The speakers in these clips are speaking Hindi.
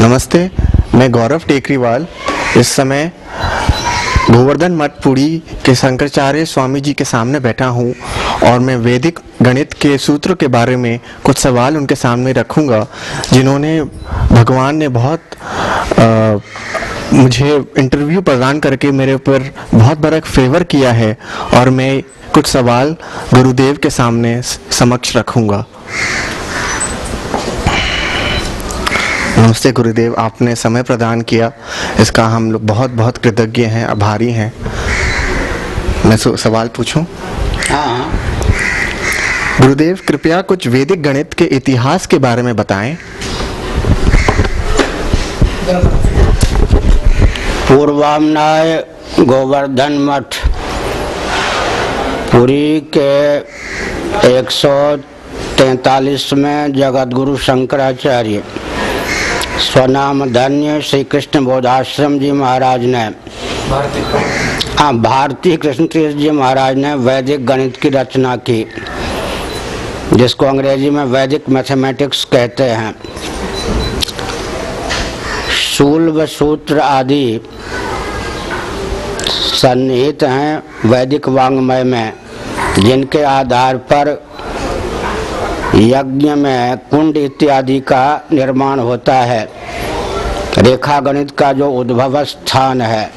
नमस्ते, मैं गौरव टेकरीवाल इस समय गोवर्धन मठ पुरी के शंकराचार्य स्वामी जी के सामने बैठा हूँ और मैं वैदिक गणित के सूत्र के बारे में कुछ सवाल उनके सामने रखूँगा, जिन्होंने भगवान ने मुझे इंटरव्यू प्रदान करके मेरे ऊपर बहुत बड़ा फेवर किया है और मैं कुछ सवाल गुरुदेव के सामने समक्ष रखूँगा। नमस्ते गुरुदेव, आपने समय प्रदान किया, इसका हम लोग बहुत बहुत कृतज्ञ हैं, आभारी हैं। मैं सवाल पूछूं? हाँ। गुरुदेव, कृपया कुछ वैदिक गणित के इतिहास के बारे में बताएं। पूर्वामनाय गोवर्धन मठ पुरी के 143 में जगतगुरु शंकराचार्य स्वनाम धन्य श्री कृष्ण बोधाश्रम जी महाराज ने भारती कृष्ण तीर्थ जी महाराज ने वैदिक गणित की रचना की, जिसको अंग्रेजी में वैदिक मैथमेटिक्स कहते हैं। शूल व सूत्र आदि सन्निहित हैं वैदिक वाङ्मय में, जिनके आधार पर यज्ञ में कुंड इत्यादि का निर्माण होता है। रेखा गणित का जो उद्भव स्थान है,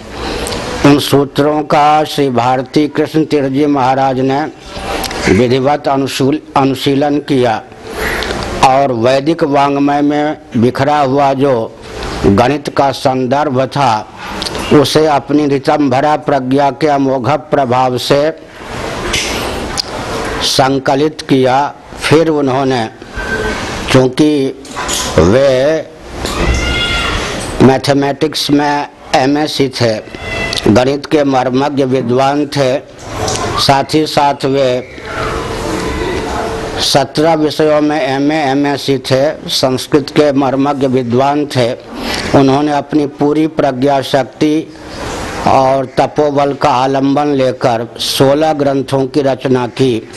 उन सूत्रों का श्री भारती कृष्ण तीर्थ जी महाराज ने विधिवत अनुशीलन किया और वैदिक वाङ्मय में बिखरा हुआ जो गणित का संदर्भ था, उसे अपनी ऋतंभरा प्रज्ञा के अमोघ प्रभाव से संकलित किया। फिर उन्होंने, चूँकि वे मैथमेटिक्स में एमएससी थे, गणित के मर्मज्ञ विद्वान थे, साथ ही साथ वे 17 विषयों में एमए एमएससी थे, संस्कृत के मर्मज्ञ विद्वान थे। उन्होंने अपनी पूरी प्रज्ञा शक्ति और तपोबल का आलंबन लेकर 16 ग्रंथों की रचना की,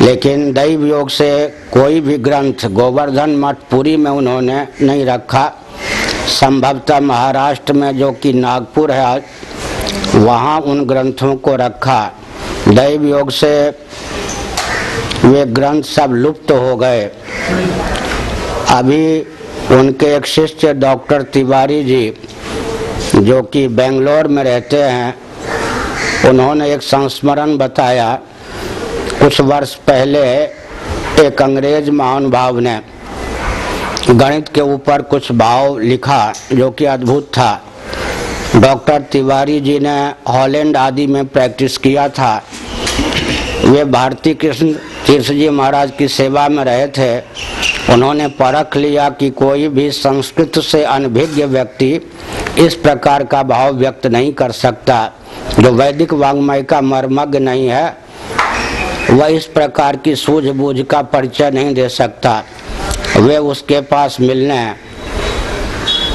लेकिन दैव योग से कोई भी ग्रंथ गोवर्धन मठ पुरी में उन्होंने नहीं रखा। संभवतः महाराष्ट्र में, जो कि नागपुर है, वहाँ उन ग्रंथों को रखा। दैव योग से वे ग्रंथ सब लुप्त हो गए। अभी उनके एक शिष्य डॉक्टर तिवारी जी, जो कि बेंगलोर में रहते हैं, उन्होंने एक संस्मरण बताया। कुछ वर्ष पहले एक अंग्रेज महानुभाव ने गणित के ऊपर कुछ भाव लिखा, जो कि अद्भुत था। डॉक्टर तिवारी जी ने हॉलैंड आदि में प्रैक्टिस किया था। वे भारती कृष्ण तीर्थ जी महाराज की सेवा में रहे थे। उन्होंने परख लिया कि कोई भी संस्कृत से अनभिज्ञ व्यक्ति इस प्रकार का भाव व्यक्त नहीं कर सकता। जो वैदिक वाङ्मय का मर्मज्ञ नहीं है, वह इस प्रकार की सूझबूझ का परिचय नहीं दे सकता। वे उसके पास मिलने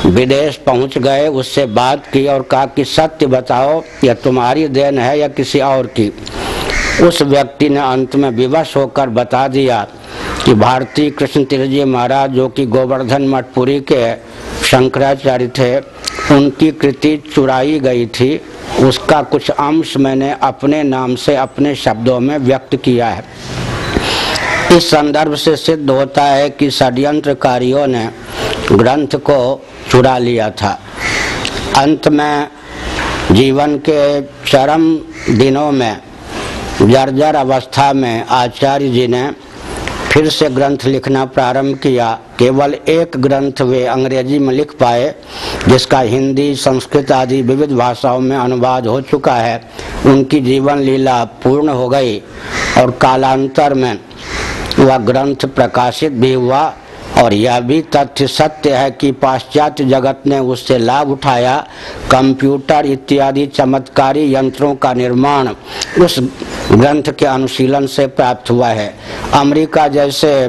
विदेश पहुंच गए, उससे बात की और कहा कि सत्य बताओ, यह तुम्हारी देन है या किसी और की। उस व्यक्ति ने अंत में विवश होकर बता दिया कि भारती कृष्ण तीर्थ जी महाराज, जो कि गोवर्धन मठ पुरी के शंकराचार्य थे, उनकी कृति चुराई गई थी। उसका कुछ अंश मैंने अपने नाम से अपने शब्दों में व्यक्त किया है। इस संदर्भ से सिद्ध होता है कि षड्यंत्रकारियों ने ग्रंथ को चुरा लिया था। अंत में जीवन के चरम दिनों में, जर्जर अवस्था में, आचार्य जी ने फिर से ग्रंथ लिखना प्रारंभ किया। केवल एक ग्रंथ वे अंग्रेजी में लिख पाए, जिसका हिंदी, संस्कृत आदि विविध भाषाओं में अनुवाद हो चुका है। उनकी जीवन लीला पूर्ण हो गई और कालांतर में वह ग्रंथ प्रकाशित भी हुआ। और यह भी तथ्य सत्य है कि पाश्चात्य जगत ने उससे लाभ उठाया। कंप्यूटर इत्यादि चमत्कारी यंत्रों का निर्माण उस ग्रंथ के अनुशीलन से प्राप्त हुआ है। अमेरिका जैसे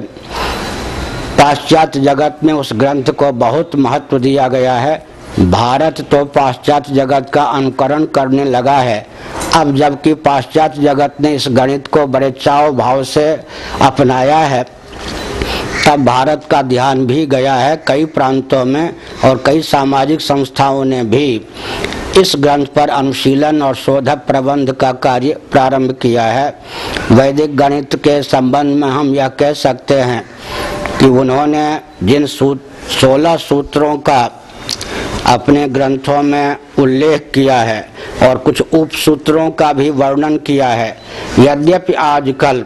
पाश्चात्य जगत में उस ग्रंथ को बहुत महत्व दिया गया है। भारत तो पाश्चात्य जगत का अनुकरण करने लगा है। अब जबकि पाश्चात्य जगत ने इस गणित को बड़े चाव भाव से अपनाया है, तब भारत का ध्यान भी गया है। कई प्रांतों में और कई सामाजिक संस्थाओं ने भी इस ग्रंथ पर अनुशीलन और शोध प्रबंध का कार्य प्रारंभ किया है। वैदिक गणित के संबंध में हम यह कह सकते हैं कि उन्होंने जिन 16 सूत्रों का अपने ग्रंथों में उल्लेख किया है और कुछ उपसूत्रों का भी वर्णन किया है, यद्यपि आजकल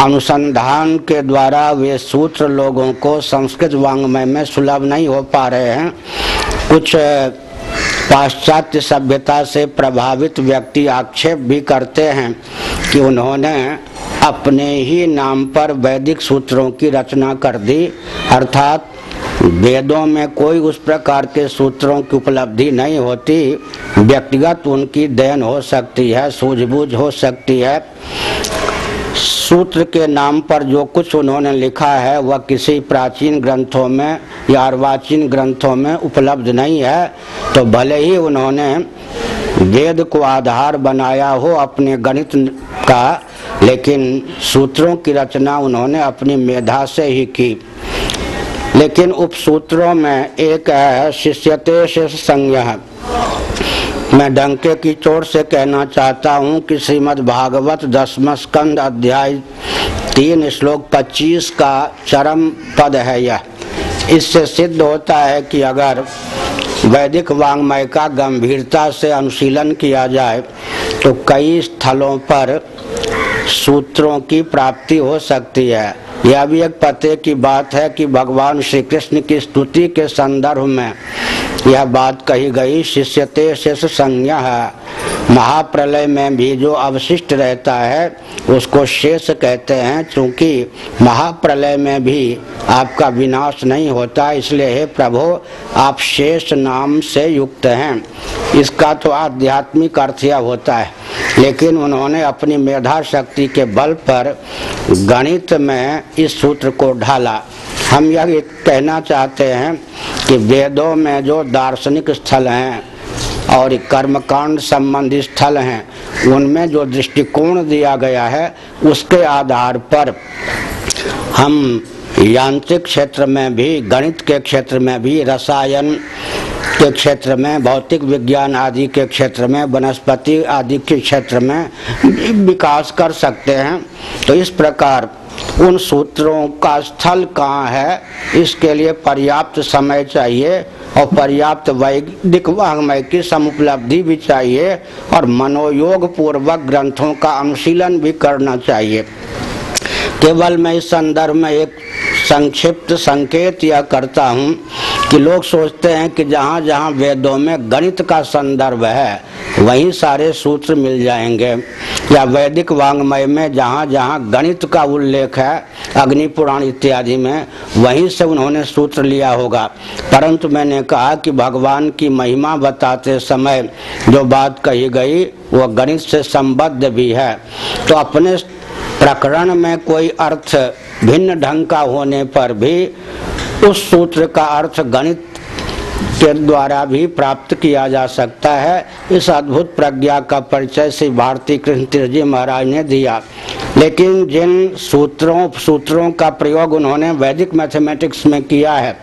अनुसंधान के द्वारा वे सूत्र लोगों को संस्कृत वाङ्मय में सुलभ नहीं हो पा रहे हैं। कुछ पाश्चात्य सभ्यता से प्रभावित व्यक्ति आक्षेप भी करते हैं कि उन्होंने अपने ही नाम पर वैदिक सूत्रों की रचना कर दी, अर्थात वेदों में कोई उस प्रकार के सूत्रों की उपलब्धि नहीं होती, व्यक्तिगत उनकी देन हो सकती है, सूझबूझ हो सकती है। सूत्र के नाम पर जो कुछ उन्होंने लिखा है वह किसी प्राचीन ग्रंथों में या अर्वाचीन ग्रंथों में उपलब्ध नहीं है। तो भले ही उन्होंने वेद को आधार बनाया हो अपने गणित का, लेकिन सूत्रों की रचना उन्होंने अपनी मेधा से ही की। लेकिन उपसूत्रों में एक है शिष्यते शेष संज्ञः। मैं डंके की चोट से कहना चाहता हूँ कि श्रीमद् भागवत 10वां स्कंद अध्याय 3 श्लोक 25 का चरम पद है यह। इससे सिद्ध होता है कि अगर वैदिक वाङ्मय का गंभीरता से अनुशीलन किया जाए तो कई स्थलों पर सूत्रों की प्राप्ति हो सकती है। यह भी एक पते की बात है कि भगवान श्री कृष्ण की स्तुति के संदर्भ में यह बात कही गई, शिष्यते शेष संज्ञः है। महाप्रलय में भी जो अवशिष्ट रहता है उसको शेष कहते हैं। चूंकि महाप्रलय में भी आपका विनाश नहीं होता, इसलिए हे प्रभु आप शेष नाम से युक्त हैं। इसका तो आध्यात्मिक अर्थ यह होता है, लेकिन उन्होंने अपनी मेधा शक्ति के बल पर गणित में इस सूत्र को ढाला। हम यह कहना चाहते हैं कि वेदों में जो दार्शनिक स्थल हैं और कर्मकांड संबंधी स्थल हैं, उनमें जो दृष्टिकोण दिया गया है उसके आधार पर हम यांत्रिक क्षेत्र में भी, गणित के क्षेत्र में भी, रसायन के क्षेत्र में, भौतिक विज्ञान आदि के क्षेत्र में, वनस्पति आदि के क्षेत्र में विकास कर सकते हैं। तो इस प्रकार उन सूत्रों का स्थल कहाँ है, इसके लिए पर्याप्त समय चाहिए और पर्याप्त वैदिक वाङ्मय की समुपलब्धि भी चाहिए और मनोयोग पूर्वक ग्रंथों का अनुशीलन भी करना चाहिए। केवल मैं इस संदर्भ में एक संक्षिप्त संकेत यह करता हूँ कि लोग सोचते हैं कि जहाँ जहाँ वेदों में गणित का संदर्भ है वहीं सारे सूत्र मिल जाएंगे, या वैदिक वाङ्मय में जहाँ जहाँ गणित का उल्लेख है, अग्नि पुराण इत्यादि में, वहीं से उन्होंने सूत्र लिया होगा। परंतु मैंने कहा कि भगवान की महिमा बताते समय जो बात कही गई वह गणित से संबद्ध भी है। तो अपने प्रकरण में कोई अर्थ भिन्न ढंग का होने पर भी उस सूत्र का अर्थ गणित के द्वारा भी प्राप्त किया जा सकता है। इस अद्भुत प्रज्ञा का परिचय श्री भारती कृष्ण तीर्थ जी महाराज ने दिया। लेकिन जिन सूत्रों का प्रयोग उन्होंने वैदिक मैथमेटिक्स में किया है,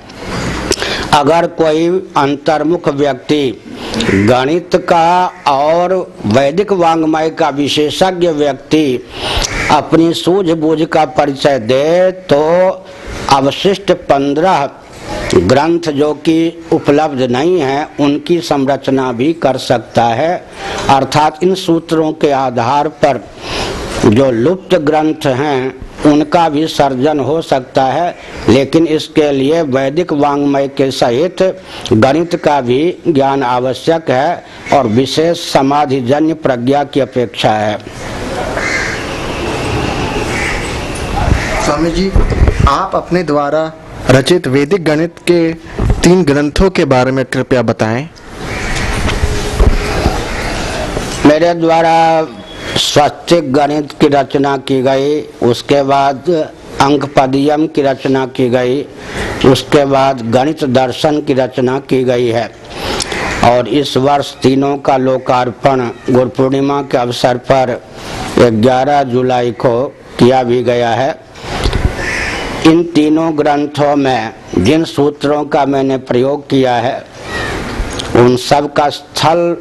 अगर कोई अंतर्मुख व्यक्ति गणित का और वैदिक वाङ्मय का विशेषज्ञ व्यक्ति अपनी सूझबूझ का परिचय दे तो अवशिष्ट 15 ग्रंथ जो कि उपलब्ध नहीं है उनकी संरचना भी कर सकता है। अर्थात इन सूत्रों के आधार पर जो लुप्त ग्रंथ हैं उनका भी सर्जन हो सकता है, लेकिन इसके लिए वैदिक वाङ्मय के सहित गणित का भी ज्ञान आवश्यक है और विशेष समाधिजन्य प्रज्ञा की अपेक्षा है। स्वामी जी, आप अपने द्वारा रचित वैदिक गणित के 3 ग्रंथों के बारे में कृपया बताएं। मेरे द्वारा स्वस्तिक गणित की रचना की गई, उसके बाद अंकपदियम की रचना की गई, उसके बाद गणित दर्शन की रचना की गई है और इस वर्ष तीनों का लोकार्पण गुरु पूर्णिमा के अवसर पर 11 जुलाई को किया भी गया है। इन तीनों ग्रंथों में जिन सूत्रों का मैंने प्रयोग किया है उन सब का स्थल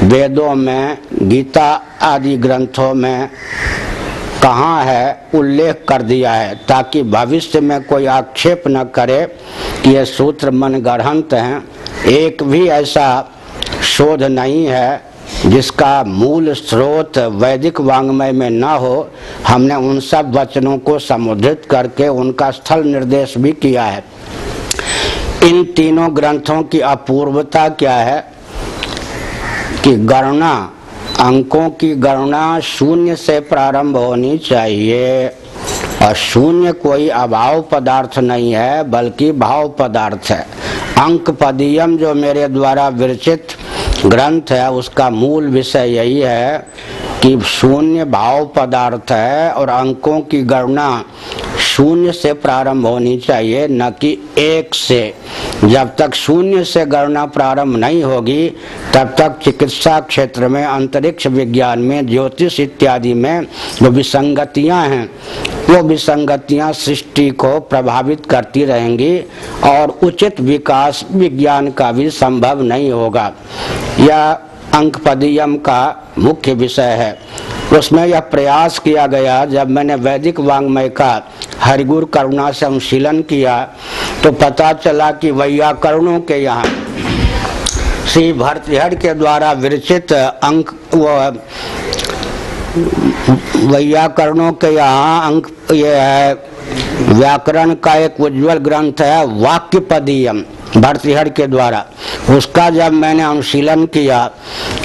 वेदों में, गीता आदि ग्रंथों में कहाँ है उल्लेख कर दिया है, ताकि भविष्य में कोई आक्षेप न करे कि ये सूत्र मनगढ़ंत हैं। एक भी ऐसा शोध नहीं है जिसका मूल स्रोत वैदिक वांग्मय में न हो। हमने उन सब वचनों को समुद्रित करके उनका स्थल निर्देश भी किया है। इन तीनों ग्रंथों की अपूर्वता क्या है कि गणना, अंकों की गणना शून्य से प्रारंभ होनी चाहिए, और शून्य कोई अभाव पदार्थ नहीं है बल्कि भाव पदार्थ है। अंक पदीयम जो मेरे द्वारा विरचित ग्रंथ है उसका मूल विषय यही है कि शून्य भाव पदार्थ है और अंकों की गणना शून्य से प्रारंभ होनी चाहिए, न कि एक से। जब तक शून्य से गणना प्रारंभ नहीं होगी तब तक चिकित्सा क्षेत्र में, अंतरिक्ष विज्ञान में, ज्योतिष इत्यादि में जो विसंगतियां हैं वो विसंगतियां सृष्टि को प्रभावित करती रहेंगी और उचित विकास विज्ञान का भी संभव नहीं होगा। यह अंकपदीयम का मुख्य विषय है। उसमें यह प्रयास किया गया, जब मैंने वैदिक वांग्मय का हरिगुरु करुणा से अनुशीलन किया तो पता चला कि वैयाकरणों के यहाँ श्री भर्तृहरि के द्वारा विरचित अंक वैयाकरणों के यहाँ अंक ये है, व्याकरण का एक उज्ज्वल ग्रंथ है वाक्यपदीयम भर्तृहरि के द्वारा। उसका जब मैंने अनुशीलन किया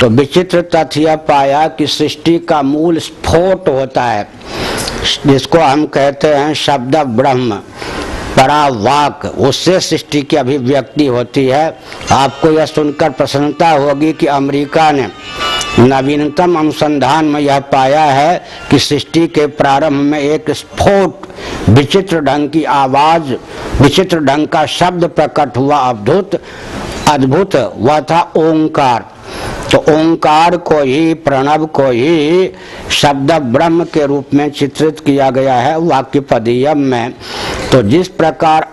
तो विचित्र तथ्य पाया कि सृष्टि का मूल स्फोट होता है, जिसको हम कहते हैं शब्द ब्रह्म, परावाक, उससे सृष्टि की अभिव्यक्ति होती है। आपको यह सुनकर प्रसन्नता होगी कि अमेरिका ने नवीनतम अनुसंधान में यह पाया है कि सृष्टि के प्रारंभ में एक स्फोट, विचित्र ढंग की आवाज, विचित्र ढंग का शब्द प्रकट हुआ। अद्भुत वह था ओंकार। तो ओंकार को ही, प्रणव को ही शब्द ब्रह्म के रूप में चित्रित किया गया है वाक्यपदीयम में। तो जिस प्रकार